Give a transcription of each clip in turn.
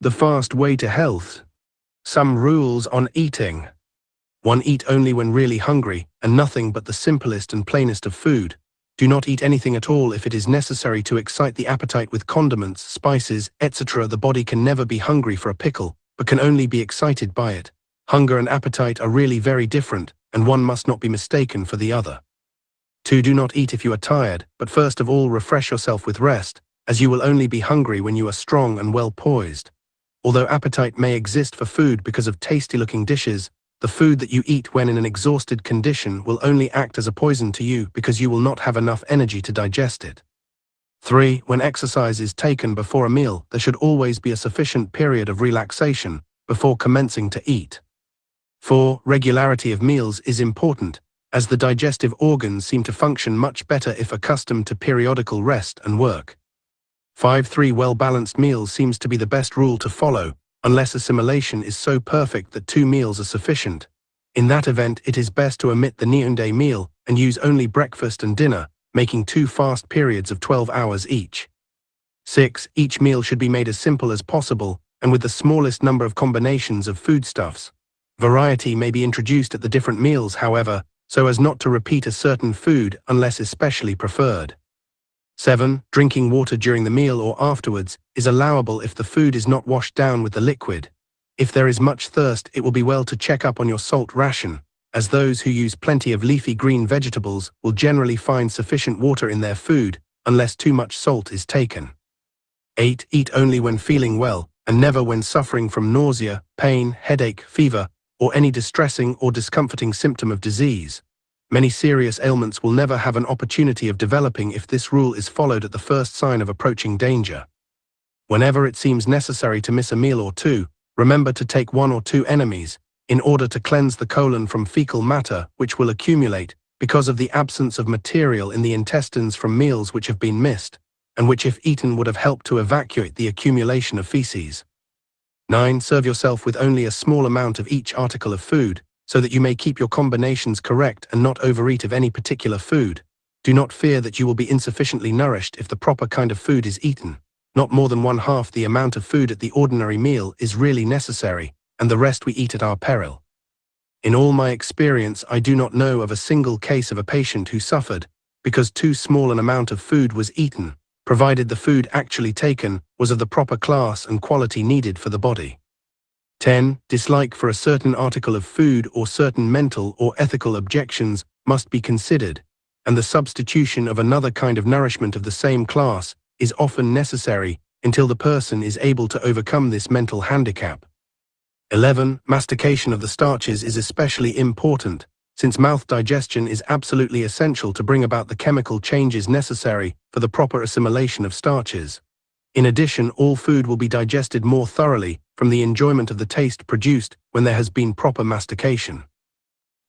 The fast way to health. Some rules on eating. 1. Eat only when really hungry, and nothing but the simplest and plainest of food. Do not eat anything at all if it is necessary to excite the appetite with condiments, spices, etc. The body can never be hungry for a pickle, but can only be excited by it. Hunger and appetite are really very different, and one must not be mistaken for the other. 2. Do not eat if you are tired, but first of all refresh yourself with rest, as you will only be hungry when you are strong and well poised. Although appetite may exist for food because of tasty-looking dishes, the food that you eat when in an exhausted condition will only act as a poison to you because you will not have enough energy to digest it. 3. When exercise is taken before a meal, there should always be a sufficient period of relaxation before commencing to eat. 4. Regularity of meals is important, as the digestive organs seem to function much better if accustomed to periodical rest and work. 5. 3. Well-balanced meals seems to be the best rule to follow, unless assimilation is so perfect that 2 meals are sufficient. In that event, it is best to omit the noonday meal and use only breakfast and dinner, making 2 fast periods of 12 hours each. 6. Each meal should be made as simple as possible and with the smallest number of combinations of foodstuffs. Variety may be introduced at the different meals, however, so as not to repeat a certain food unless especially preferred. 7. Drinking water during the meal or afterwards is allowable if the food is not washed down with the liquid. If there is much thirst, it will be well to check up on your salt ration, as those who use plenty of leafy green vegetables will generally find sufficient water in their food, unless too much salt is taken. 8. Eat only when feeling well, and never when suffering from nausea, pain, headache, fever, or any distressing or discomforting symptom of disease. Many serious ailments will never have an opportunity of developing if this rule is followed at the first sign of approaching danger. Whenever it seems necessary to miss a meal or two, remember to take 1 or 2 enemies, in order to cleanse the colon from fecal matter which will accumulate because of the absence of material in the intestines from meals which have been missed, and which if eaten would have helped to evacuate the accumulation of feces. 9. Serve yourself with only a small amount of each article of food, so that you may keep your combinations correct and not overeat of any particular food. Do not fear that you will be insufficiently nourished if the proper kind of food is eaten. Not more than 1/2 the amount of food at the ordinary meal is really necessary, and the rest we eat at our peril. In all my experience, I do not know of a single case of a patient who suffered because too small an amount of food was eaten, provided the food actually taken was of the proper class and quality needed for the body. 10. Dislike for a certain article of food or certain mental or ethical objections must be considered, and the substitution of another kind of nourishment of the same class is often necessary until the person is able to overcome this mental handicap. 11. Mastication of the starches is especially important, since mouth digestion is absolutely essential to bring about the chemical changes necessary for the proper assimilation of starches. In addition, all food will be digested more thoroughly from the enjoyment of the taste produced when there has been proper mastication.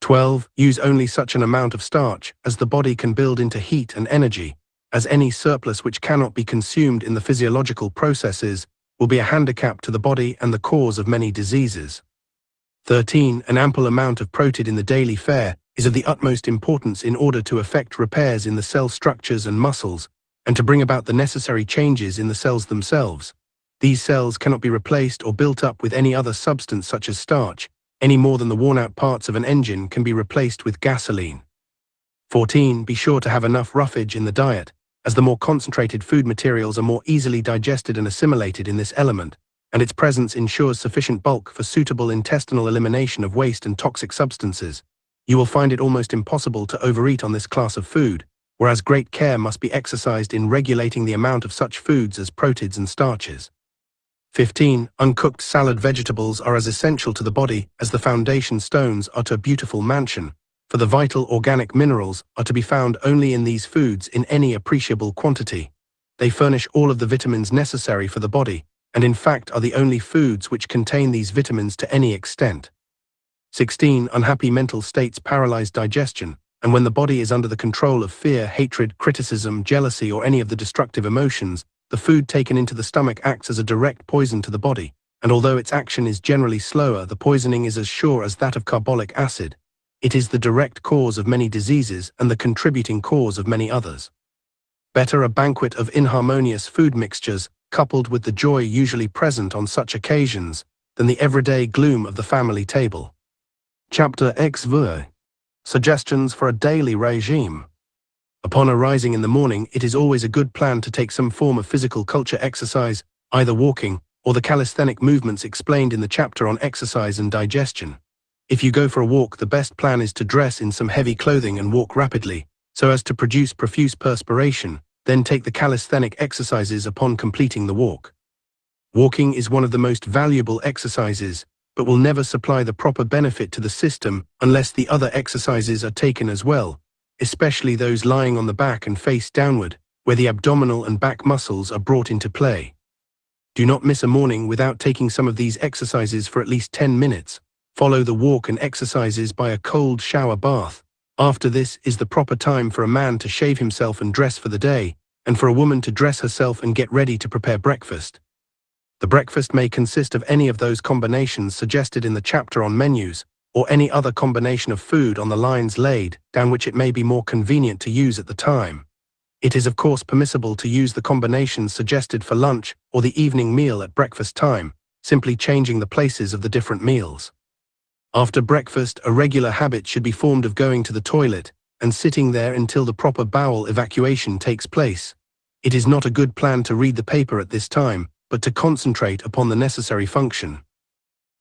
12. Use only such an amount of starch as the body can build into heat and energy, as any surplus which cannot be consumed in the physiological processes will be a handicap to the body and the cause of many diseases. 13. An ample amount of protein in the daily fare is of the utmost importance in order to effect repairs in the cell structures and muscles, and to bring about the necessary changes in the cells themselves. These cells cannot be replaced or built up with any other substance such as starch, any more than the worn-out parts of an engine can be replaced with gasoline. 14. Be sure to have enough roughage in the diet, as the more concentrated food materials are more easily digested and assimilated in this element, and its presence ensures sufficient bulk for suitable intestinal elimination of waste and toxic substances. You will find it almost impossible to overeat on this class of food, whereas great care must be exercised in regulating the amount of such foods as proteins and starches. 15. Uncooked salad vegetables are as essential to the body as the foundation stones are to a beautiful mansion, for the vital organic minerals are to be found only in these foods in any appreciable quantity. They furnish all of the vitamins necessary for the body, and in fact are the only foods which contain these vitamins to any extent. 16. Unhappy mental states paralyze digestion, and when the body is under the control of fear, hatred, criticism, jealousy, or any of the destructive emotions, the food taken into the stomach acts as a direct poison to the body, and although its action is generally slower, the poisoning is as sure as that of carbolic acid. It is the direct cause of many diseases and the contributing cause of many others. Better a banquet of inharmonious food mixtures coupled with the joy usually present on such occasions, than the everyday gloom of the family table. Chapter XV. Suggestions for a daily regime. Upon arising in the morning, it is always a good plan to take some form of physical culture exercise, either walking, or the calisthenic movements explained in the chapter on exercise and digestion. If you go for a walk, the best plan is to dress in some heavy clothing and walk rapidly, so as to produce profuse perspiration, then take the calisthenic exercises upon completing the walk. Walking is one of the most valuable exercises, but will never supply the proper benefit to the system unless the other exercises are taken as well, especially those lying on the back and face downward, where the abdominal and back muscles are brought into play. Do not miss a morning without taking some of these exercises for at least 10 minutes. Follow the walk and exercises by a cold shower bath. After this is the proper time for a man to shave himself and dress for the day, and for a woman to dress herself and get ready to prepare breakfast. The breakfast may consist of any of those combinations suggested in the chapter on menus, or any other combination of food on the lines laid down which it may be more convenient to use at the time. It is of course permissible to use the combinations suggested for lunch or the evening meal at breakfast time, simply changing the places of the different meals. After breakfast, a regular habit should be formed of going to the toilet and sitting there until the proper bowel evacuation takes place. It is not a good plan to read the paper at this time, but to concentrate upon the necessary function.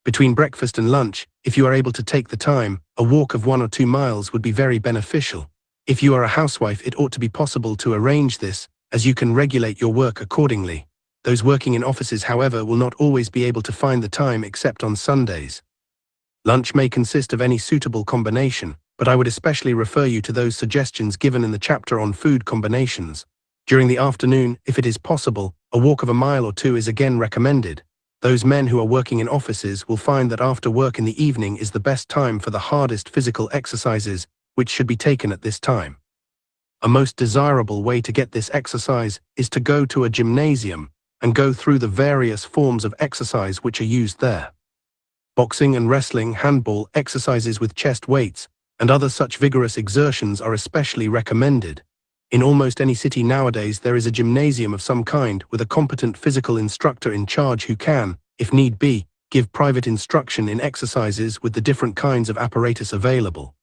Between breakfast and lunch, if you are able to take the time, a walk of 1 or 2 miles would be very beneficial. If you are a housewife, it ought to be possible to arrange this, as you can regulate your work accordingly. Those working in offices, however, will not always be able to find the time except on Sundays. Lunch may consist of any suitable combination, but I would especially refer you to those suggestions given in the chapter on food combinations. During the afternoon, if it is possible, a walk of 1 mile or 2 is again recommended. Those men who are working in offices will find that after work in the evening is the best time for the hardest physical exercises, which should be taken at this time. A most desirable way to get this exercise is to go to a gymnasium and go through the various forms of exercise which are used there. Boxing and wrestling, handball, exercises with chest weights, and other such vigorous exertions are especially recommended. In almost any city nowadays there is a gymnasium of some kind with a competent physical instructor in charge who can, if need be, give private instruction in exercises with the different kinds of apparatus available.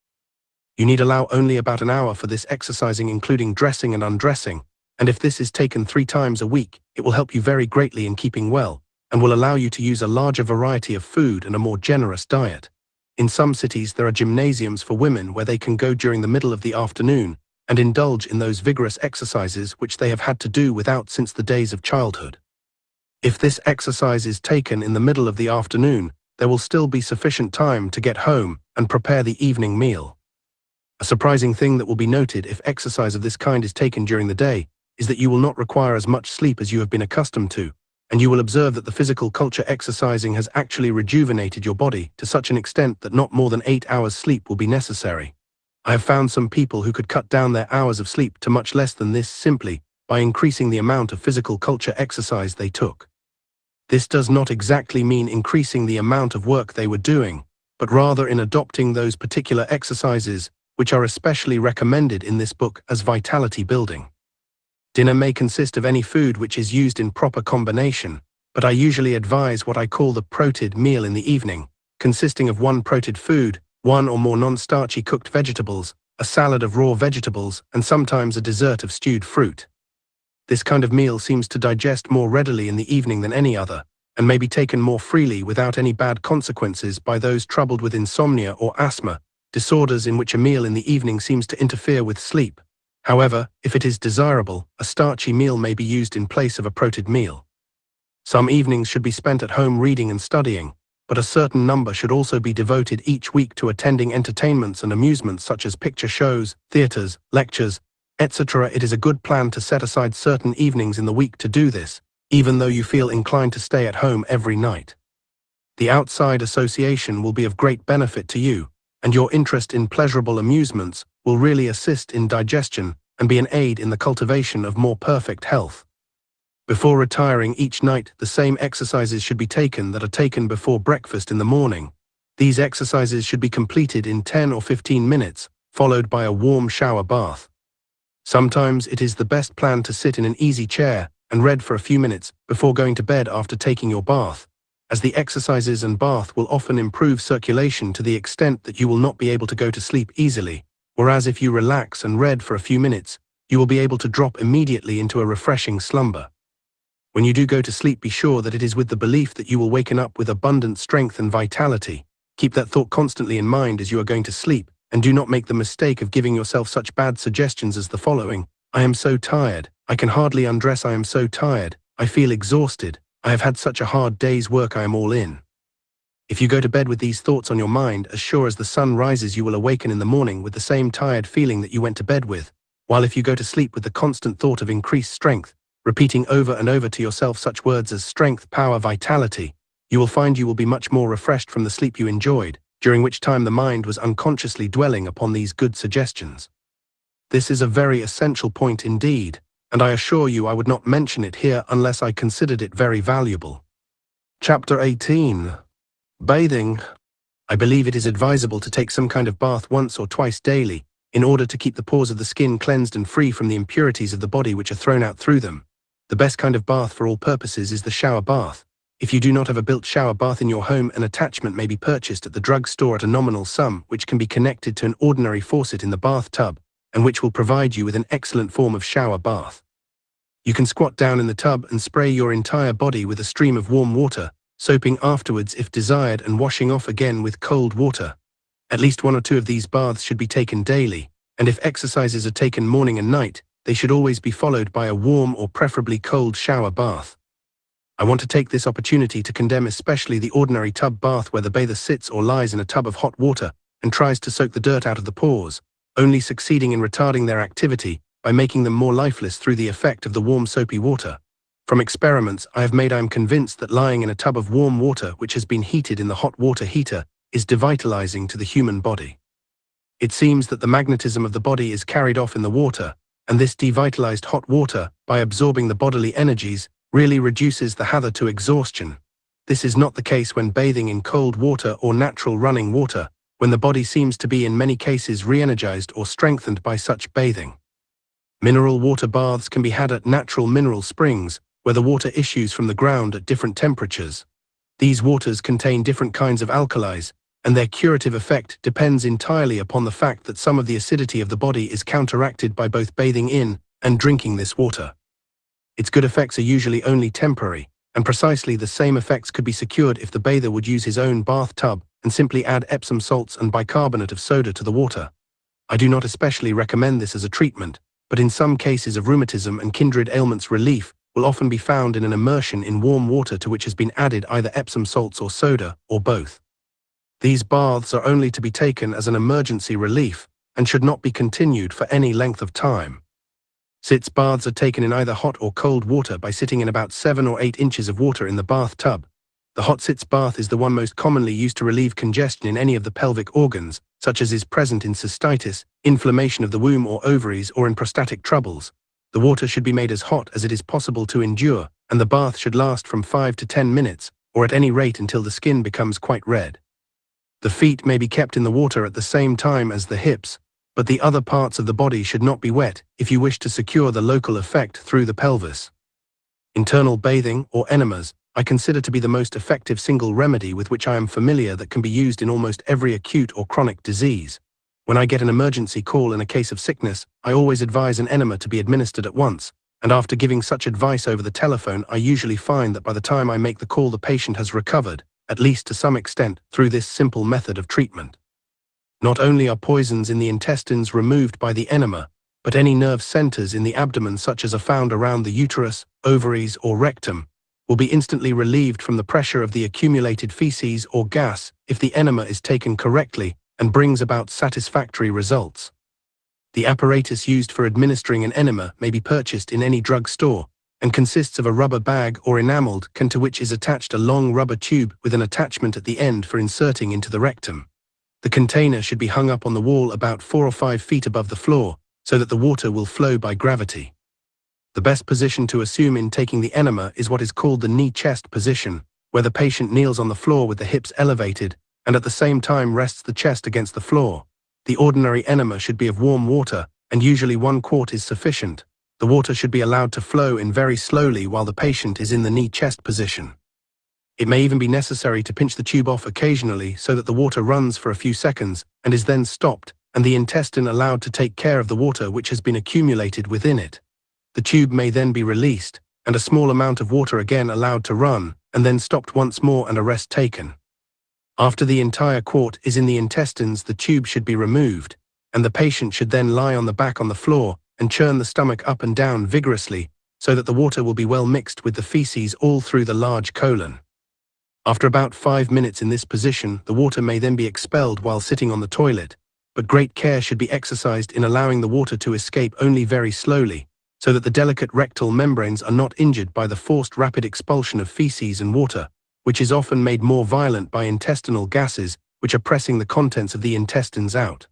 You need allow only about an hour for this exercising, including dressing and undressing, and if this is taken 3 times a week, it will help you very greatly in keeping well, and will allow you to use a larger variety of food and a more generous diet. In some cities there are gymnasiums for women where they can go during the middle of the afternoon and indulge in those vigorous exercises which they have had to do without since the days of childhood. If this exercise is taken in the middle of the afternoon, there will still be sufficient time to get home and prepare the evening meal. A surprising thing that will be noted if exercise of this kind is taken during the day is that you will not require as much sleep as you have been accustomed to, and you will observe that the physical culture exercising has actually rejuvenated your body to such an extent that not more than 8 hours sleep will be necessary. I have found some people who could cut down their hours of sleep to much less than this simply by increasing the amount of physical culture exercise they took. This does not exactly mean increasing the amount of work they were doing, but rather in adopting those particular exercises which are especially recommended in this book as vitality building. Dinner may consist of any food which is used in proper combination, but I usually advise what I call the protid meal in the evening, consisting of 1 protid food, 1 or more non-starchy cooked vegetables, a salad of raw vegetables, and sometimes a dessert of stewed fruit. This kind of meal seems to digest more readily in the evening than any other, and may be taken more freely without any bad consequences by those troubled with insomnia or asthma, disorders in which a meal in the evening seems to interfere with sleep. However, if it is desirable, a starchy meal may be used in place of a protid meal. Some evenings should be spent at home reading and studying, but a certain number should also be devoted each week to attending entertainments and amusements such as picture shows, theaters, lectures, etc. It is a good plan to set aside certain evenings in the week to do this, even though you feel inclined to stay at home every night. The outside association will be of great benefit to you, and your interest in pleasurable amusements will really assist in digestion and be an aid in the cultivation of more perfect health. Before retiring each night, the same exercises should be taken that are taken before breakfast in the morning. These exercises should be completed in 10 or 15 minutes, followed by a warm shower bath. Sometimes it is the best plan to sit in an easy chair and read for a few minutes before going to bed after taking your bath, as the exercises and bath will often improve circulation to the extent that you will not be able to go to sleep easily, whereas if you relax and read for a few minutes, you will be able to drop immediately into a refreshing slumber. When you do go to sleep, be sure that it is with the belief that you will waken up with abundant strength and vitality. Keep that thought constantly in mind as you are going to sleep, and do not make the mistake of giving yourself such bad suggestions as the following: I am so tired, I can hardly undress, I am so tired, I feel exhausted, I have had such a hard day's work, I am all in. If you go to bed with these thoughts on your mind, as sure as the sun rises you will awaken in the morning with the same tired feeling that you went to bed with, while if you go to sleep with the constant thought of increased strength, repeating over and over to yourself such words as strength, power, vitality, you will find you will be much more refreshed from the sleep you enjoyed, during which time the mind was unconsciously dwelling upon these good suggestions. This is a very essential point indeed, and I assure you I would not mention it here unless I considered it very valuable. Chapter 18. Bathing. I believe it is advisable to take some kind of bath once or twice daily, in order to keep the pores of the skin cleansed and free from the impurities of the body which are thrown out through them. The best kind of bath for all purposes is the shower bath. If you do not have a built shower bath in your home, an attachment may be purchased at the drugstore at a nominal sum, which can be connected to an ordinary faucet in the bathtub, and which will provide you with an excellent form of shower bath. You can squat down in the tub and spray your entire body with a stream of warm water, soaping afterwards if desired and washing off again with cold water. At least 1 or 2 of these baths should be taken daily, and if exercises are taken morning and night, they should always be followed by a warm or preferably cold shower bath. I want to take this opportunity to condemn especially the ordinary tub bath where the bather sits or lies in a tub of hot water and tries to soak the dirt out of the pores, only succeeding in retarding their activity by making them more lifeless through the effect of the warm soapy water. From experiments I have made, I am convinced that lying in a tub of warm water which has been heated in the hot water heater is devitalizing to the human body. It seems that the magnetism of the body is carried off in the water, and this devitalized hot water, by absorbing the bodily energies, really reduces the hather to exhaustion. This is not the case when bathing in cold water or natural running water, when the body seems to be in many cases re-energized or strengthened by such bathing. Mineral water baths can be had at natural mineral springs, where the water issues from the ground at different temperatures. These waters contain different kinds of alkalis, and their curative effect depends entirely upon the fact that some of the acidity of the body is counteracted by both bathing in and drinking this water. Its good effects are usually only temporary, and precisely the same effects could be secured if the bather would use his own bathtub and simply add Epsom salts and bicarbonate of soda to the water. I do not especially recommend this as a treatment, but in some cases of rheumatism and kindred ailments, relief will often be found in an immersion in warm water to which has been added either Epsom salts or soda, or both. These baths are only to be taken as an emergency relief and should not be continued for any length of time. Sitz baths are taken in either hot or cold water by sitting in about 7 or 8 inches of water in the bathtub. The hot sitz bath is the one most commonly used to relieve congestion in any of the pelvic organs, such as is present in cystitis, inflammation of the womb or ovaries, or in prostatic troubles. The water should be made as hot as it is possible to endure, and the bath should last from 5 to 10 minutes, or at any rate until the skin becomes quite red. The feet may be kept in the water at the same time as the hips, but the other parts of the body should not be wet if you wish to secure the local effect through the pelvis. Internal bathing, or enemas, I consider to be the most effective single remedy with which I am familiar that can be used in almost every acute or chronic disease. When I get an emergency call in a case of sickness, I always advise an enema to be administered at once, and after giving such advice over the telephone, I usually find that by the time I make the call the patient has recovered, at least to some extent, through this simple method of treatment. Not only are poisons in the intestines removed by the enema, but any nerve centers in the abdomen, such as are found around the uterus, ovaries, or rectum, will be instantly relieved from the pressure of the accumulated feces or gas if the enema is taken correctly and brings about satisfactory results. The apparatus used for administering an enema may be purchased in any drug store, and consists of a rubber bag or enameled can to which is attached a long rubber tube with an attachment at the end for inserting into the rectum. The container should be hung up on the wall about 4 or 5 feet above the floor, so that the water will flow by gravity. The best position to assume in taking the enema is what is called the knee-chest position, where the patient kneels on the floor with the hips elevated, and at the same time rests the chest against the floor. The ordinary enema should be of warm water, and usually 1 quart is sufficient. The water should be allowed to flow in very slowly while the patient is in the knee-chest position. It may even be necessary to pinch the tube off occasionally so that the water runs for a few seconds and is then stopped, and the intestine allowed to take care of the water which has been accumulated within it. The tube may then be released, and a small amount of water again allowed to run, and then stopped once more and a rest taken. After the entire quart is in the intestines, the tube should be removed, and the patient should then lie on the back on the floor and churn the stomach up and down vigorously so that the water will be well mixed with the feces all through the large colon. After about 5 minutes in this position, the water may then be expelled while sitting on the toilet, but great care should be exercised in allowing the water to escape only very slowly, so that the delicate rectal membranes are not injured by the forced rapid expulsion of feces and water, which is often made more violent by intestinal gases which are pressing the contents of the intestines out.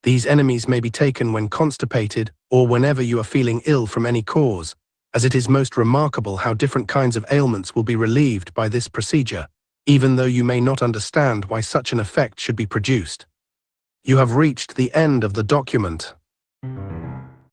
These enemies may be taken when constipated or whenever you are feeling ill from any cause, as it is most remarkable how different kinds of ailments will be relieved by this procedure, even though you may not understand why such an effect should be produced. You have reached the end of the document.